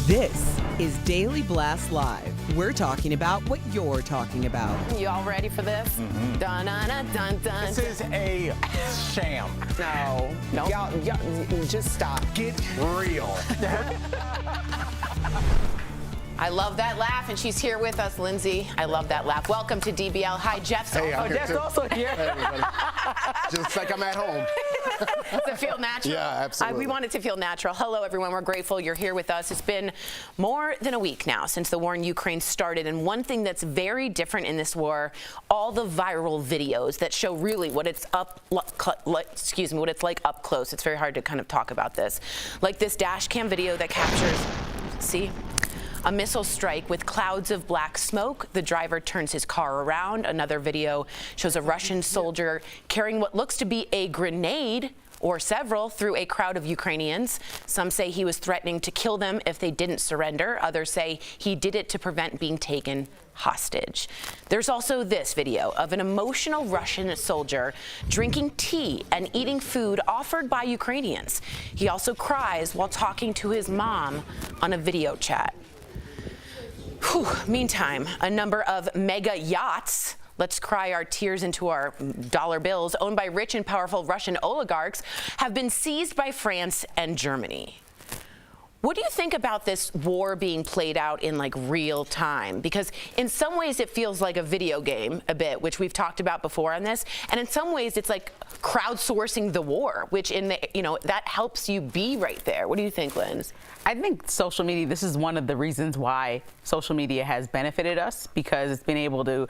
This is Daily Blast Live. We're talking about what you're talking about. You all ready for this? Mm-hmm. Dun, dun, dun, dun, dun. This is a sham. No. Y'all, just stop. Get real. I love that laugh, and she's here with us, Lindsay. I love that laugh. Welcome to DBL. Hi, Jeff's Hey, I'm here Jeff's too. also here. Hey, everybody. Just like I'm at home. Does it feel natural? Yeah, absolutely. We want it to feel natural. Hello, everyone. We're grateful you're here with us. It's been more than a week now since the war in Ukraine started, and one thing that's very different in this war, all the viral videos that show really what it's what it's like up close. It's very hard to kind of talk about this. Like this dash cam video that captures, see? A missile strike with clouds of black smoke. The driver turns his car around. Another video shows a Russian soldier carrying what looks to be a grenade or several through a crowd of Ukrainians. Some say he was threatening to kill them if they didn't surrender. Others say he did it to prevent being taken hostage. There's also this video of an emotional Russian soldier drinking tea and eating food offered by Ukrainians. He also cries while talking to his mom on a video chat. Meantime, a number of mega yachts, let's cry our tears into our dollar bills, owned by rich and powerful Russian oligarchs, have been seized by France and Germany. What do you think about this war being played out in like real time? Because in some ways it feels like a video game a bit, which we've talked about before on this. And in some ways it's like crowdsourcing the war, which in the, that helps you be right there. What do you think, Linz? I think social media, this is one of the reasons why social media has benefited us, because it's been able to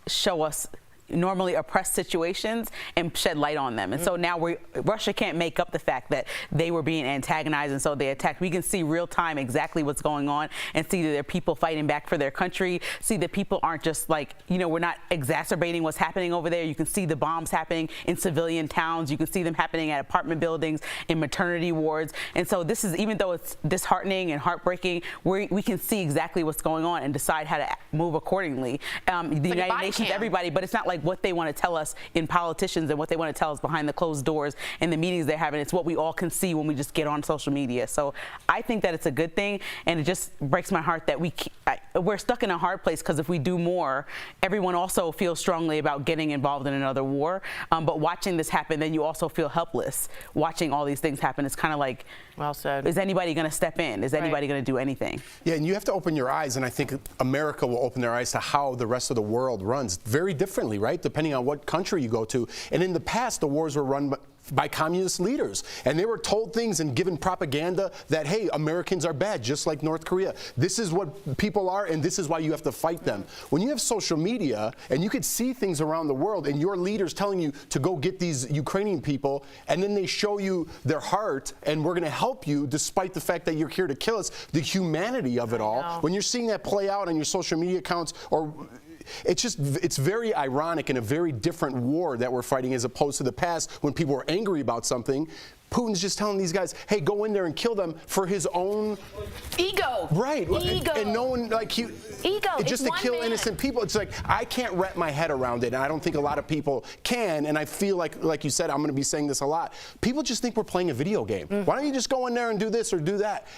show us normally oppressed situations and shed light on them. And so now Russia can't make up the fact that they were being antagonized and so they attacked. We can see real time exactly what's going on and see that there are people fighting back for their country, see that people aren't just like, we're not exacerbating what's happening over there. You can see the bombs happening in civilian towns. You can see them happening at apartment buildings, in maternity wards. And so this is, even though it's disheartening and heartbreaking, we can see exactly what's going on and decide how to move accordingly. The United Nations, everybody, but it's not like what they want to tell us in politicians and what they want to tell us behind the closed doors and the meetings they're having. It's what we all can see when we just get on social media. So I think that it's a good thing, and it just breaks my heart that we're stuck in a hard place, because if we do more, everyone also feels strongly about getting involved in another war. But watching this happen, then you also feel helpless. Watching all these things happen, it's kind of like, well said. Is anybody going to step in? Is anybody going to do anything? Yeah, and you have to open your eyes, and I think America will open their eyes to how the rest of the world runs very differently, right? Depending on what country you go to. And in the past, the wars were run by communist leaders, and they were told things and given propaganda that, hey, Americans are bad, just like North Korea. This is what people are, and this is why you have to fight them. When you have social media and you could see things around the world and your leaders telling you to go get these Ukrainian people, and then they show you their heart and we're going to help you despite the fact that you're here to kill us, the humanity of it all. When you're seeing that play out on your social media accounts, or it's very ironic and a very different war that we're fighting as opposed to the past when people were angry about something. Putin's just telling these guys, hey, go in there and kill them for his own ego. Right. Ego. And no one, ego. Just to kill innocent people. It's like, I can't wrap my head around it, and I don't think a lot of people can. And I feel like you said, I'm going to be saying this a lot. People just think we're playing a video game. Why don't you just go in there and do this or do that?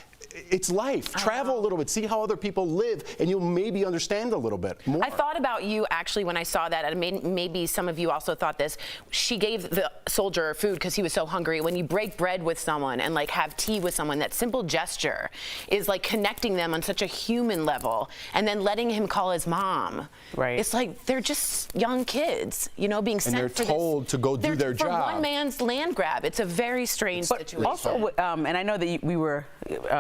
It's life. Travel a little bit. See how other people live, and you'll maybe understand a little bit more. I thought about you actually when I saw that, and maybe some of you also thought this. She gave the soldier food because he was so hungry. When you break bread with someone and like have tea with someone, that simple gesture is like connecting them on such a human level, and then letting him call his mom. Right. It's like they're just young kids, being sent and they're told to go do their job. For one man's land grab. It's a very strange situation. Also, and I know that we were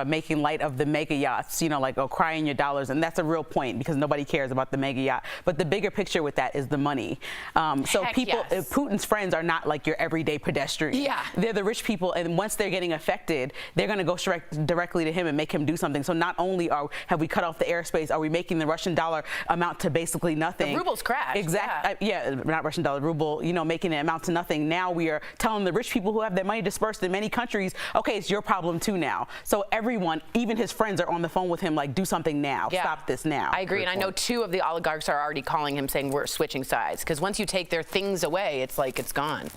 making light of the mega yachts, like, oh, crying your dollars, and that's a real point because nobody cares about the mega yacht. But the bigger picture with that is the money. So people, Putin's friends are not like your everyday pedestrian. Yeah. They're the rich people, and once they're getting affected, they're going to go directly to him and make him do something. So not only have we cut off the airspace, are we making the Russian dollar amount to basically nothing? The ruble's crashed. Exactly. Yeah, not Russian dollar, ruble, making it amount to nothing. Now we are telling the rich people who have their money dispersed in many countries, okay, it's your problem too now. So So everyone, even his friends, are on the phone with him like, do something now, stop this now. I agree, and I know 2 of the oligarchs are already calling him saying we're switching sides, because once you take their things away, it's like it's gone.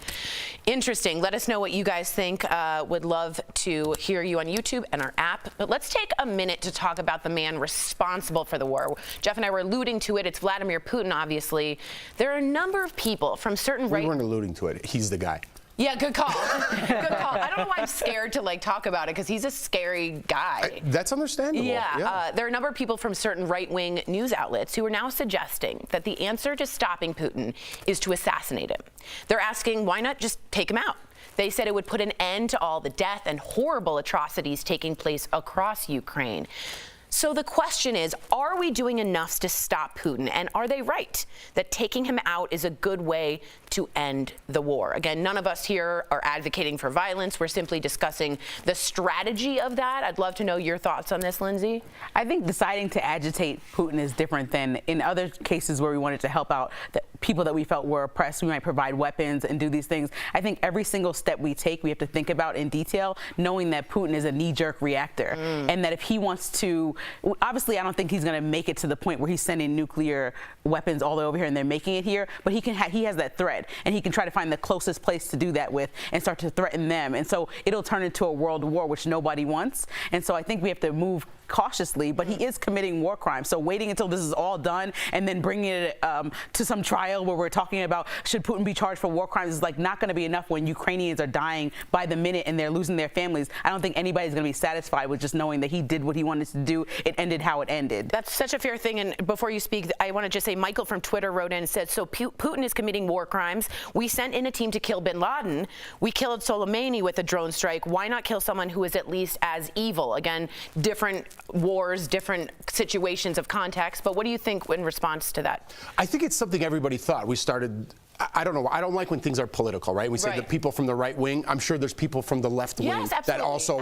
Interesting. Let us know what you guys think. Would love to hear you on YouTube and our app. But let's take a minute to talk about the man responsible for the war. Jeff and I were alluding to it. It's Vladimir Putin, obviously. There are a number of people from certain We weren't alluding to it. He's the guy. Yeah, good call. Good call. I don't know why I'm scared to like talk about it, because he's a scary guy. That's understandable. Yeah. There are a number of people from certain right-wing news outlets who are now suggesting that the answer to stopping Putin is to assassinate him. They're asking, why not just take him out? They said it would put an end to all the death and horrible atrocities taking place across Ukraine. So the question is, are we doing enough to stop Putin? And are they right that taking him out is a good way to end the war? Again, none of us here are advocating for violence. We're simply discussing the strategy of that. I'd love to know your thoughts on this, Lindsay. I think deciding to agitate Putin is different than in other cases where we wanted to help out the people that we felt were oppressed. We might provide weapons and do these things. I think every single step we take, we have to think about in detail, knowing that Putin is a knee-jerk reactor, and that if he wants to, obviously I don't think he's going to make it to the point where he's sending nuclear weapons all the way over here and they're making it here, but he has that threat, and he can try to find the closest place to do that with and start to threaten them. And so it'll turn into a world war, which nobody wants. And so I think we have to move cautiously, but he is committing war crimes. So waiting until this is all done and then bringing it to some trial where we're talking about should Putin be charged for war crimes is like not going to be enough when Ukrainians are dying by the minute and they're losing their families. I don't think anybody's going to be satisfied with just knowing that he did what he wanted to do. It ended how it ended. That's such a fair thing. And before you speak, I want to just say Michael from Twitter wrote in and said, so Putin is committing war crimes. We sent in a team to kill bin Laden. We killed Soleimani with a drone strike. Why not kill someone who is at least as evil? Again, different wars, different situations of context. But what do you think in response to that? I think it's something everybody thought. We started, I don't know, I don't like when things are political, right? We say the people from the right wing. I'm sure there's people from the left wing that also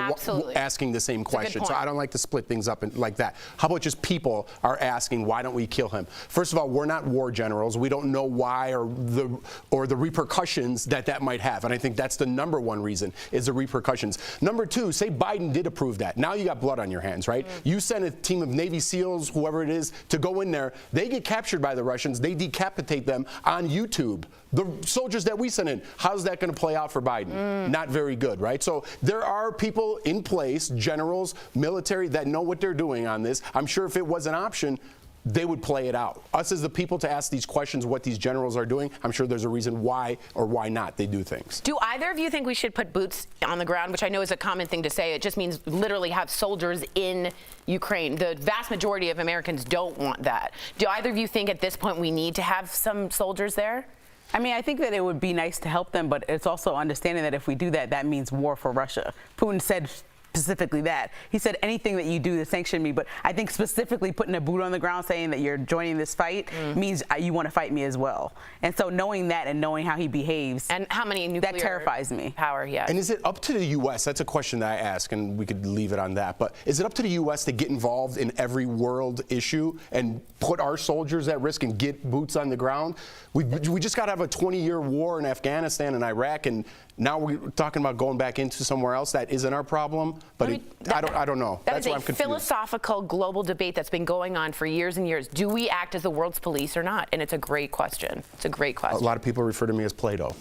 asking the same question. So I don't like to split things up like that. How about just people are asking, why don't we kill him? First of all, we're not war generals. We don't know why or the repercussions that might have. And I think that's the number one reason is the repercussions. Number two, say Biden did approve that. Now you got blood on your hands, right? You send a team of Navy SEALs, whoever it is, to go in there. They get captured by the Russians. They decapitate them on YouTube. The soldiers that we sent in, how's that going to play out for Biden? Not very good, right? So there are people in place, generals, military, that know what they're doing on this. I'm sure if it was an option, they would play it out. Us as the people to ask these questions, what these generals are doing, I'm sure there's a reason why or why not they do things. Do either of you think we should put boots on the ground, which I know is a common thing to say? It just means literally have soldiers in Ukraine. The vast majority of Americans don't want that. Do either of you think at this point we need to have some soldiers there? I mean, I think that it would be nice to help them, but it's also understanding that if we do that, that means war for Russia. Putin said specifically that. He said anything that you do to sanction me, but I think specifically putting a boot on the ground saying that you're joining this fight means you want to fight me as well. And so knowing that and knowing how he behaves, and how many nuclear that terrifies me. Power, And is it up to the U.S.? That's a question that I ask, and we could leave it on that. But is it up to the U.S. to get involved in every world issue and put our soldiers at risk and get boots on the ground? We just got to have a 20-year war in Afghanistan and Iraq, and now we're talking about going back into somewhere else that isn't our problem. But I don't know. That's why I'm confused. Philosophical global debate that's been going on for years and years. Do we act as the world's police or not? And it's a great question. It's a great question. A lot of people refer to me as Plato.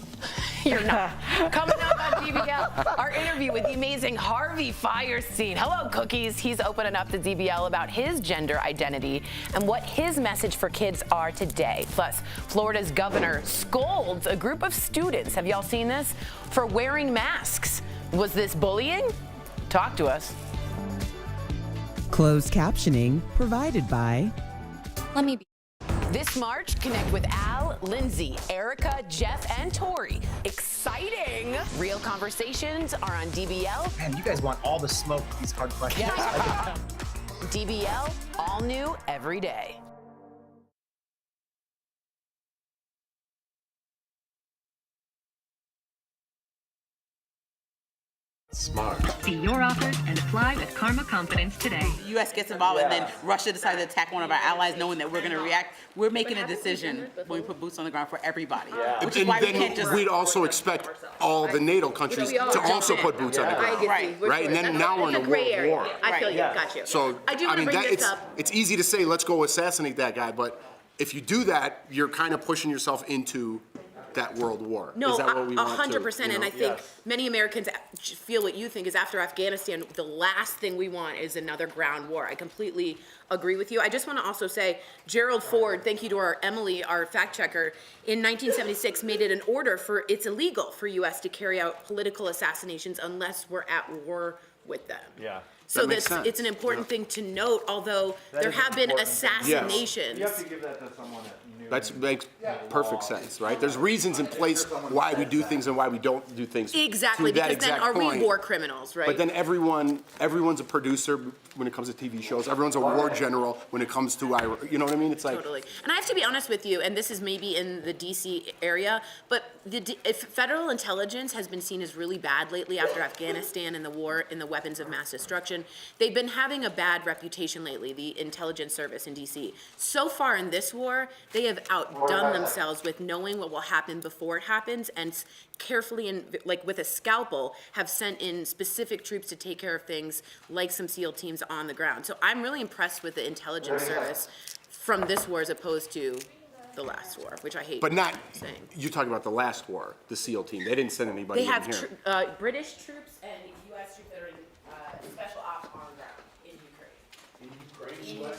You're not. Coming up on DBL, our interview with the amazing Harvey Fierstein. Hello, Cookies. He's opening up to DBL about his gender identity and what his message for kids are today. Plus, Florida's governor scolds a group of students. Have y'all seen this? For wearing masks. Was this bullying? Talk to us. Closed captioning provided by This March, connect with Al, Lindsay, Erica, Jeff, and Tori. Exciting! Real conversations are on DBL. Man, you guys want all the smoke with these hard questions. Yeah. DBL, all new every day. Smart. See your offers and apply with Karma Confidence today. The U.S. gets involved and then Russia decides to attack one of our allies knowing that we're going to react. We're making a decision when we put boots on the ground for everybody. Which is why we can't just... We'd also expect all the NATO countries to also put boots on the ground. Right, and then now we're in a world war. I feel you, got you. So, I do want to bring this up. It's easy to say, let's go assassinate that guy, but if you do that, you're kind of pushing yourself into that world war. No, is that what we want 100%, and I think many Americans feel what you think is after Afghanistan, the last thing we want is another ground war. I completely agree with you. I just want to also say, Gerald Ford, thank you to our Emily, our fact checker, in 1976 made it an order for it's illegal for U.S. to carry out political assassinations unless we're at war with them. Yeah. So it's an important thing to note, although there have been assassinations. You have to give that to someone that you knew. That makes perfect sense, right? There's reasons in place why we do things and why we don't do things. Exactly, because then are we war criminals, right? But then everyone's a producer when it comes to TV shows. Everyone's a war general when it comes to Iraq. You know what I mean? It's like totally. And I have to be honest with you, and this is maybe in the D.C. area, but if federal intelligence has been seen as really bad lately after Afghanistan and the war in the weapons of mass destruction. They've been having a bad reputation lately, the intelligence service in D.C. So far in this war, they have outdone themselves with knowing what will happen before it happens and carefully and like with a scalpel have sent in specific troops to take care of things like some SEAL teams on the ground. So I'm really impressed with the intelligence service from this war as opposed to the last war, which I hate saying. You're talking about the last war, the SEAL team. They didn't send anybody in here. They have British troops and U.S. troops that are in special ops on the ground in Ukraine. In Ukraine?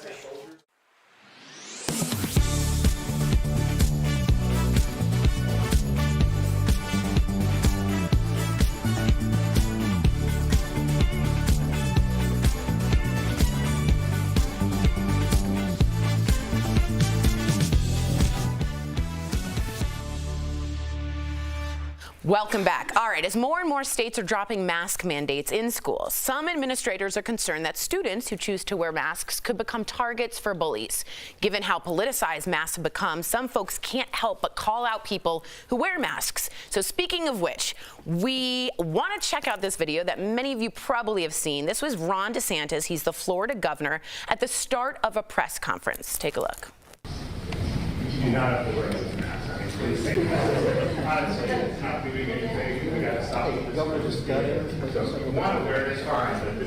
Welcome back. All right, as more and more states are dropping mask mandates in schools, some administrators are concerned that students who choose to wear masks could become targets for bullies. Given how politicized masks have become, some folks can't help but call out people who wear masks. So speaking of which, we want to check out this video that many of you probably have seen. This was Ron DeSantis. He's the Florida governor at the start of a press conference. Take a look. You do not have to wear those masks. Honestly, it's not doing anything. We got to stop it. The governor just got it. So if you want to wear it, it's fine, but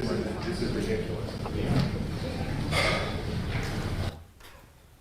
this is ridiculous.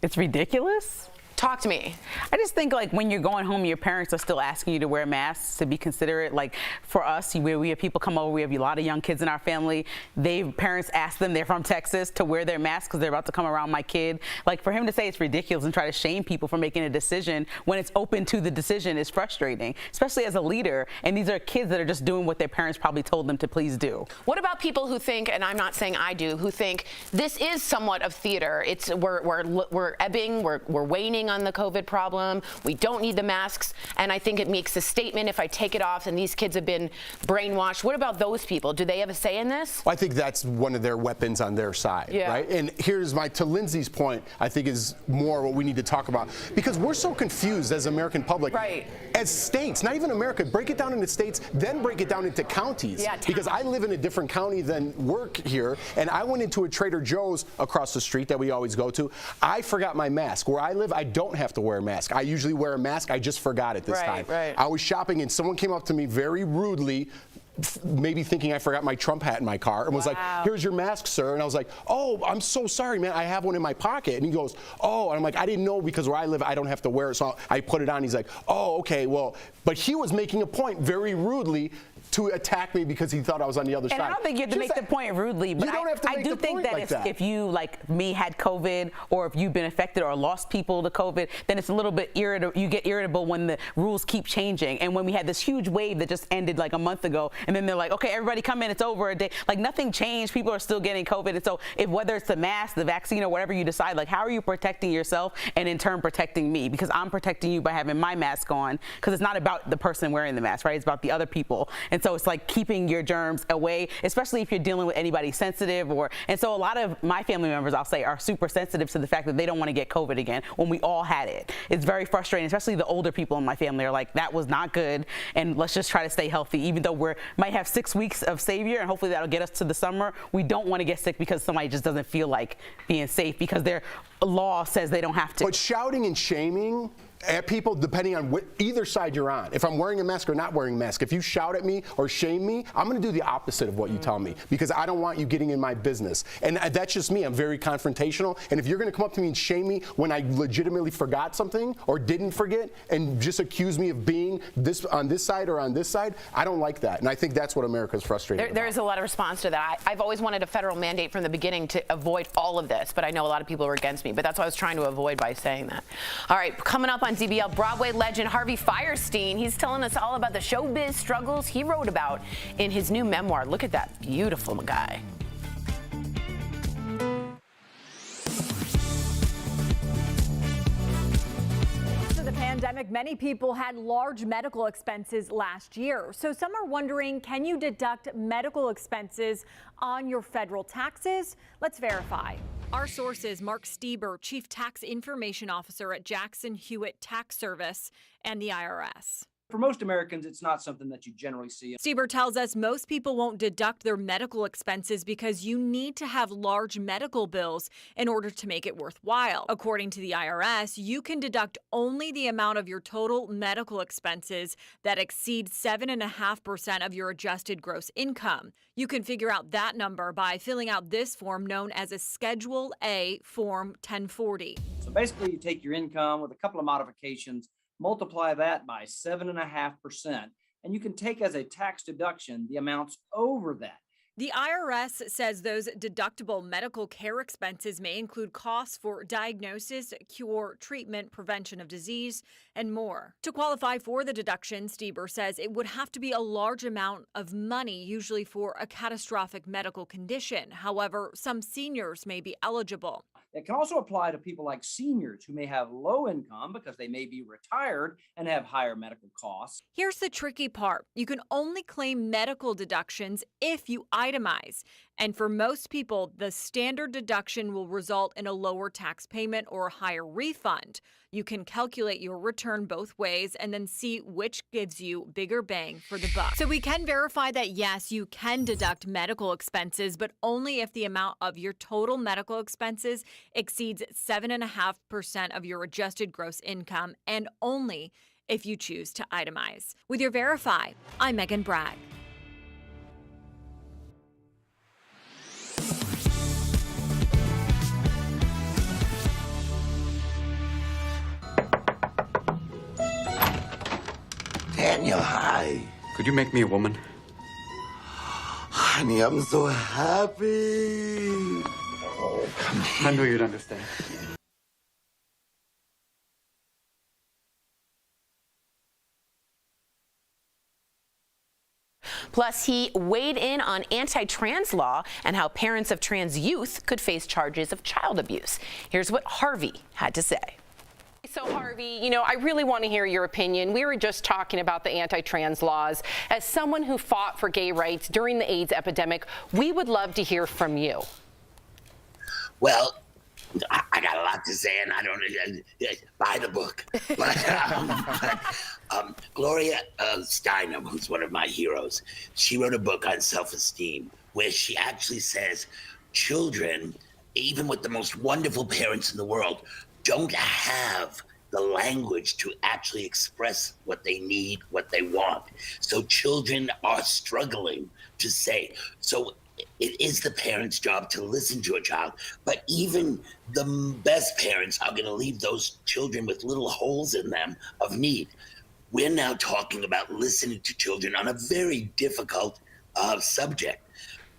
It's ridiculous? Talk to me. I just think like when you're going home, your parents are still asking you to wear masks, to be considerate. Like for us, we have people come over, we have a lot of young kids in our family. Parents ask them, they're from Texas, to wear their masks because they're about to come around my kid. Like for him to say it's ridiculous and try to shame people for making a decision when it's open to the decision is frustrating, especially as a leader. And these are kids that are just doing what their parents probably told them to please do. What about people who think, and I'm not saying I do, who think this is somewhat of theater? We're ebbing, we're waning on the COVID problem. We don't need the masks. And I think it makes a statement if I take it off and these kids have been brainwashed. What about those people? Do they have a say in this? Well, I think that's one of their weapons on their side, right? And here's to Lindsay's point, I think is more what we need to talk about. Because we're so confused as American public. Right. As states, not even America, break it down into states, then break it down into counties. Yeah, because I live in a different county than work here, and I went into a Trader Joe's across the street that we always go to. I forgot my mask. Where I live, I don't have to wear a mask. I usually wear a mask. I just forgot it this time. Right. I was shopping and someone came up to me very rudely, maybe thinking I forgot my Trump hat in my car, and was like, "Here's your mask, sir." And I was like, "Oh, I'm so sorry, man. I have one in my pocket." And he goes, "Oh," and I'm like, "I didn't know because where I live, I don't have to wear it." So I put it on. He's like, "Oh, okay, well," but he was making a point very rudely to attack me because he thought I was on the other side. And I don't think you have to make the point rudely, but I do think that if you, like me, had COVID, or if you've been affected or lost people to COVID, then it's a little bit irritable. You get irritable when the rules keep changing. And when we had this huge wave that just ended like a month ago, and then they're like, okay, everybody come in, it's over a day. Like nothing changed. People are still getting COVID. And so whether it's the mask, the vaccine, or whatever you decide, like how are you protecting yourself and in turn protecting me? Because I'm protecting you by having my mask on, because it's not about the person wearing the mask, right? It's about the other people. And so it's like keeping your germs away, especially if you're dealing with anybody sensitive. And so a lot of my family members, I'll say, are super sensitive to the fact that they don't want to get COVID again when we all had it. It's very frustrating, especially the older people in my family are like, that was not good, and let's just try to stay healthy. Even though we might have 6 weeks of savior, and hopefully that'll get us to the summer, we don't want to get sick because somebody just doesn't feel like being safe because their law says they don't have to. But shouting and shaming at people depending on either side you're on. If I'm wearing a mask or not wearing a mask, if you shout at me or shame me, I'm going to do the opposite of what you tell me because I don't want you getting in my business. And that's just me. I'm very confrontational. And if you're going to come up to me and shame me when I legitimately forgot something or didn't forget and just accuse me of being this on this side or on this side, I don't like that. And I think that's what America's frustrated about. There's a lot of response to that. I've always wanted a federal mandate from the beginning to avoid all of this, but I know a lot of people are against me. But that's what I was trying to avoid by saying that. All right, coming up on DBL, Broadway legend Harvey Fierstein. He's telling us all about the showbiz struggles he wrote about in his new memoir. Look at that beautiful guy. After the pandemic, many people had large medical expenses last year. So some are wondering, can you deduct medical expenses on your federal taxes? Let's verify. Our source is Mark Stieber, Chief Tax Information Officer at Jackson Hewitt Tax Service and the IRS. For most Americans, it's not something that you generally see. Stieber tells us most people won't deduct their medical expenses because you need to have large medical bills in order to make it worthwhile. According to the IRS, you can deduct only the amount of your total medical expenses that exceed 7.5% of your adjusted gross income. You can figure out that number by filling out this form known as a Schedule A Form 1040. So basically, you take your income with a couple of modifications, multiply that by 7.5%, and you can take as a tax deduction the amounts over that. The IRS says those deductible medical care expenses may include costs for diagnosis, cure, treatment, prevention of disease, and more. To qualify for the deduction, Stieber says it would have to be a large amount of money, usually for a catastrophic medical condition. However, some seniors may be eligible. It can also apply to people like seniors who may have low income because they may be retired and have higher medical costs. Here's the tricky part. You can only claim medical deductions if you itemize. And for most people, the standard deduction will result in a lower tax payment or a higher refund. You can calculate your return both ways and then see which gives you bigger bang for the buck. So we can verify that yes, you can deduct medical expenses, but only if the amount of your total medical expenses exceeds 7.5% of your adjusted gross income, and only if you choose to itemize. With your Verify, I'm Megan Bragg. Danielle, hi. Could you make me a woman? Honey, I'm so happy. Oh, come here. I knew you'd understand. Plus, he weighed in on anti-trans law and how parents of trans youth could face charges of child abuse. Here's what Harvey had to say. So Harvey, you know, I really want to hear your opinion. We were just talking about the anti-trans laws. As someone who fought for gay rights during the AIDS epidemic, we would love to hear from you. Well, I got a lot to say, and I don't buy the book. But Gloria Steinem, who's one of my heroes, she wrote a book on self-esteem where she actually says children, even with the most wonderful parents in the world, don't have the language to actually express what they need, what they want. So children are struggling to say. So it is the parent's job to listen to a child, but even the best parents are going to leave those children with little holes in them of need. We're now talking about listening to children on a very difficult subject.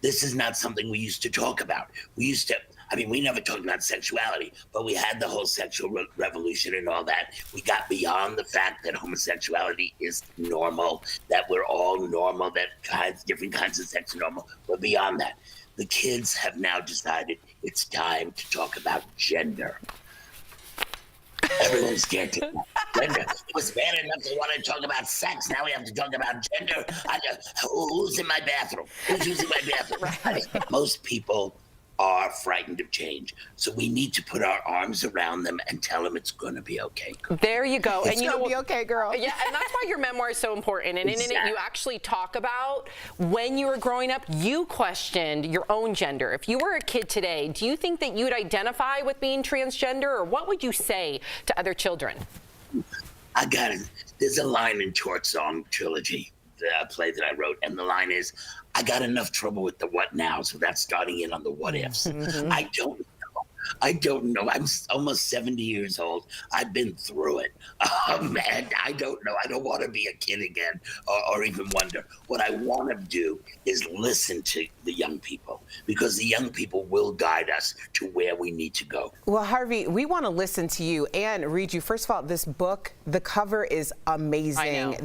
This is not something we used to talk about. We never talked about sexuality, but we had the whole sexual revolution and all that. We got beyond the fact that homosexuality is normal, that we're all normal, that different kinds of sex are normal. We're beyond that. The kids have now decided it's time to talk about gender. Everyone's scared to gender. It was bad enough they want to talk about sex. Now we have to talk about gender. Who's in my bathroom? Who's using my bathroom? Right. Most people are frightened of change. So we need to put our arms around them and tell them it's going to be okay. There you go. It's going to be okay, girl. Yeah, and that's why your memoir is so important. And Exactly. in it, you actually talk about when you were growing up, you questioned your own gender. If you were a kid today, do you think that you'd identify with being transgender, or what would you say to other children? I got it. There's a line in Short Song Trilogy, the play that I wrote, and the line is, I got enough trouble with the what now, so that's starting in on the what ifs. I don't know. I'm almost 70 years old. I've been through it. And I don't know. I don't want to be a kid again or even wonder. What I want to do is listen to the young people, because the young people will guide us to where we need to go. Well, Harvey, we want to listen to you and read you. First of all, this book, the cover is amazing.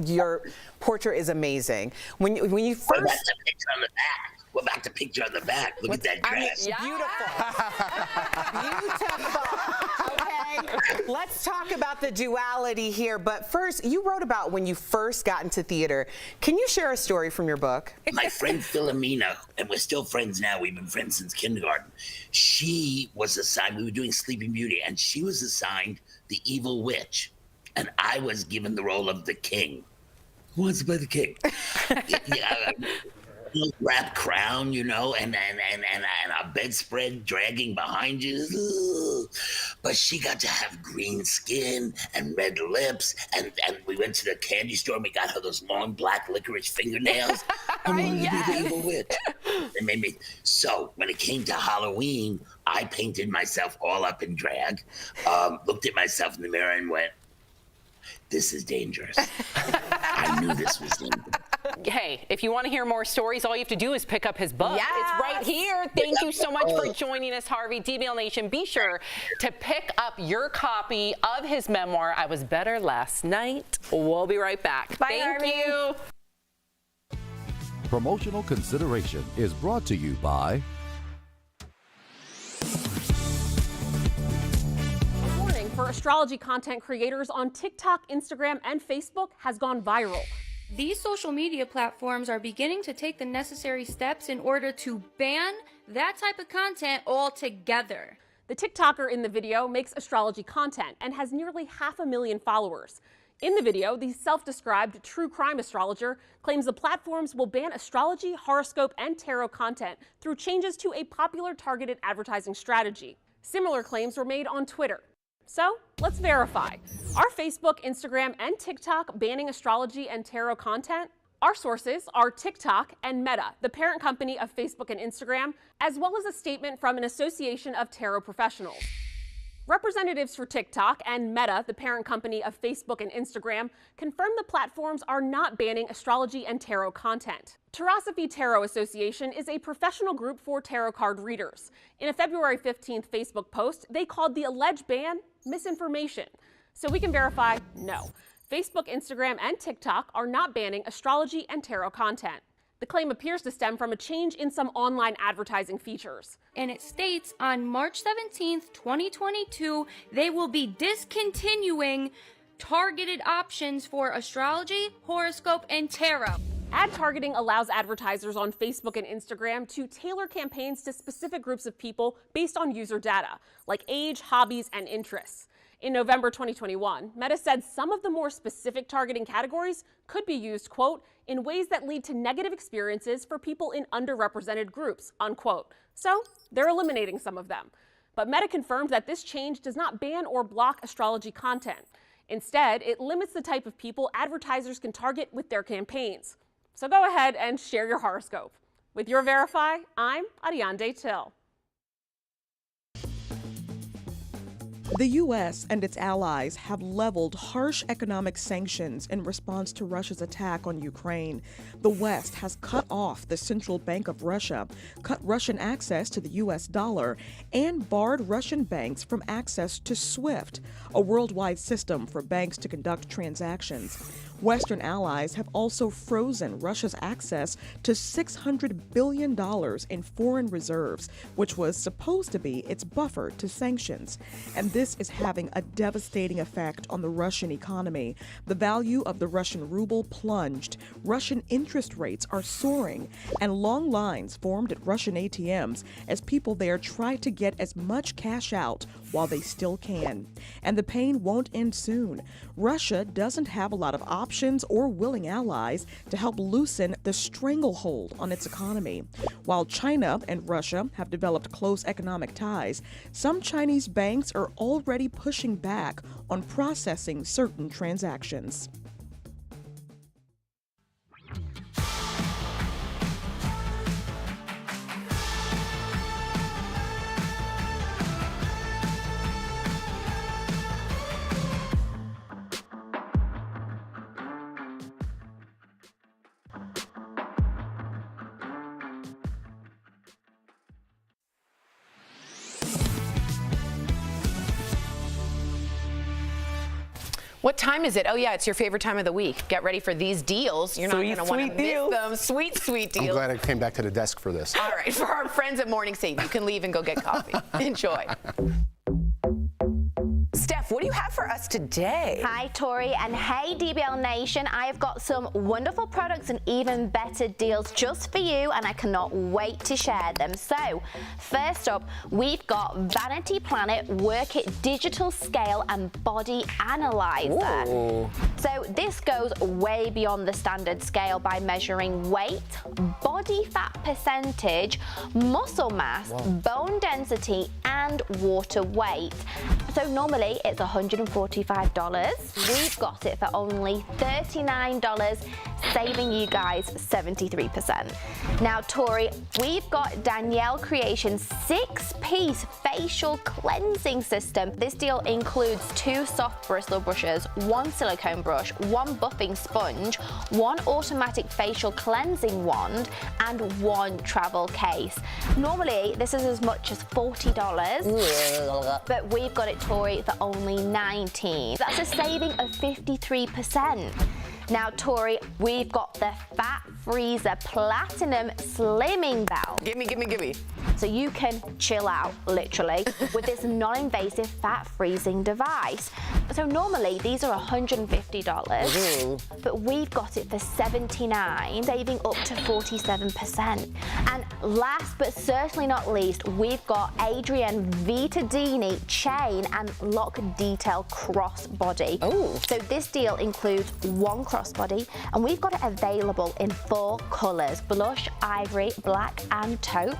Your portrait is amazing. When you first... What about the picture on the back? What about the picture on the back? Look at that dress. Beautiful. Okay. Let's talk about the duality here. But first, you wrote about when you first got into theater. Can you share a story from your book? My friend Philomena, and we're still friends now, we've been friends since kindergarten. She was assigned, we were doing Sleeping Beauty, and she was assigned the evil witch. And I was given the role of the king. Who wants to play the king? Wrap crown, you know, and a bedspread dragging behind you. Ugh. But she got to have green skin and red lips, and we went to the candy store and we got her those long black licorice fingernails. I wanted to be the evil witch. It made me. So when it came to Halloween, I painted myself all up in drag, looked at myself in the mirror and went, "This is dangerous." I knew this was dangerous. Hey, if you want to hear more stories, all you have to do is pick up his book. Yes. It's right here. Thank you so much for joining us, Harvey. DBL Nation, be sure to pick up your copy of his memoir, I Was Better Last Night. We'll be right back. Bye, Harvey. Thank you. Promotional consideration is brought to you by... Warning for astrology content creators on TikTok, Instagram, and Facebook has gone viral. These social media platforms are beginning to take the necessary steps in order to ban that type of content altogether. The TikToker in the video makes astrology content and has nearly 500,000 followers. In the video, the self-described true crime astrologer claims the platforms will ban astrology, horoscope, and tarot content through changes to a popular targeted advertising strategy. Similar claims were made on Twitter. So let's verify. Are Facebook, Instagram, and TikTok banning astrology and tarot content? Our sources are TikTok and Meta, the parent company of Facebook and Instagram, as well as a statement from an association of tarot professionals. Representatives for TikTok and Meta, the parent company of Facebook and Instagram, confirmed the platforms are not banning astrology and tarot content. Tarosophy Tarot Association is a professional group for tarot card readers. In a February 15th Facebook post, they called the alleged ban misinformation. So we can verify, no. Facebook, Instagram, and TikTok are not banning astrology and tarot content. The claim appears to stem from a change in some online advertising features. And it states on March 17th, 2022, they will be discontinuing targeted options for astrology, horoscope, and tarot. Ad targeting allows advertisers on Facebook and Instagram to tailor campaigns to specific groups of people based on user data, like age, hobbies, and interests. In November 2021, Meta said some of the more specific targeting categories could be used, quote, in ways that lead to negative experiences for people in underrepresented groups, unquote. So they're eliminating some of them. But Meta confirmed that this change does not ban or block astrology content. Instead, it limits the type of people advertisers can target with their campaigns. So go ahead and share your horoscope. With your Verify, I'm Adrienne Till. The U.S. and its allies have leveled harsh economic sanctions in response to Russia's attack on Ukraine. The West has cut off the central bank of Russia, cut Russian access to the U.S. dollar, and barred Russian banks from access to SWIFT, a worldwide system for banks to conduct transactions. Western allies have also frozen Russia's access to $600 billion in foreign reserves, which was supposed to be its buffer to sanctions. And this is having a devastating effect on the Russian economy. The value of the Russian ruble plunged, Russian interest rates are soaring, and long lines formed at Russian ATMs as people there try to get as much cash out while they still can. And the pain won't end soon. Russia doesn't have a lot of options options or willing allies to help loosen the stranglehold on its economy. While China and Russia have developed close economic ties, some Chinese banks are already pushing back on processing certain transactions. What time is it? Oh, yeah, it's your favorite time of the week. Get ready for these deals. You're not going to want to miss them. Sweet, sweet deals. I'm glad I came back to the desk for this. All right, for our friends at Morning Save, you can leave and go get coffee. Enjoy. Steph, what do you have for us today? Hi, Tori, and hey, DBL Nation. I have got some wonderful products and even better deals just for you, and I cannot wait to share them. So, first up, we've got Vanity Planet Work It Digital Scale and Body Analyzer. Ooh. So, this goes way beyond the standard scale by measuring weight, body fat percentage, muscle mass, bone density, and water weight. So, normally, it's $145. We've got it for only $39, saving you guys 73%. Now, Tori, we've got Danielle Creation's 6-piece facial cleansing system. This deal includes 2 soft bristle brushes, 1 silicone brush, 1 buffing sponge, 1 automatic facial cleansing wand, and 1 travel case. Normally, this is as much as $40, but we've got it, Tori, for only $19. That's a saving of 53%. Now, Tori, we've got the Fat Freezer Platinum Slimming Belt. Gimme. So you can chill out, literally, with this non-invasive fat freezing device. So normally, these are $150, but we've got it for $79, saving up to 47%. And last but certainly not least, we've got Adrienne Vitadini Chain and Lock Detail Crossbody. Oh. So this deal includes 1 crossbody, and we've got it available in 4 colors: blush, ivory, black, and taupe.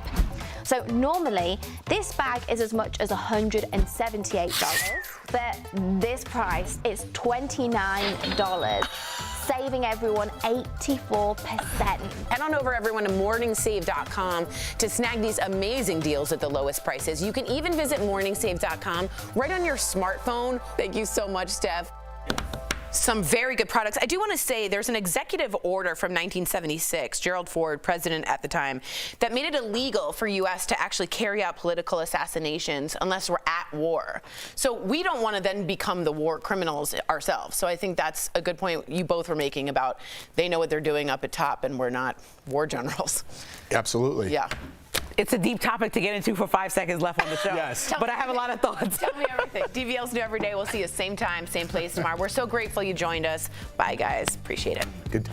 So normally, this bag is as much as $178, but this price is $29, saving everyone 84%. Head on over, everyone, to morningsave.com to snag these amazing deals at the lowest prices. You can even visit morningsave.com right on your smartphone. Thank you so much, Steph. Some very good products. I do want to say there's an executive order from 1976, Gerald Ford, president at the time, that made it illegal for U.S. to actually carry out political assassinations unless we're at war. So we don't want to then become the war criminals ourselves. So I think that's a good point you both were making about they know what they're doing up at top and we're not war generals. Absolutely. Yeah. It's a deep topic to get into for 5 seconds left on the show. Yes. But I have a lot of thoughts. Tell me everything. DBL's New Every Day. We'll see you same time, same place tomorrow. We're so grateful you joined us. Bye, guys. Appreciate it. Good.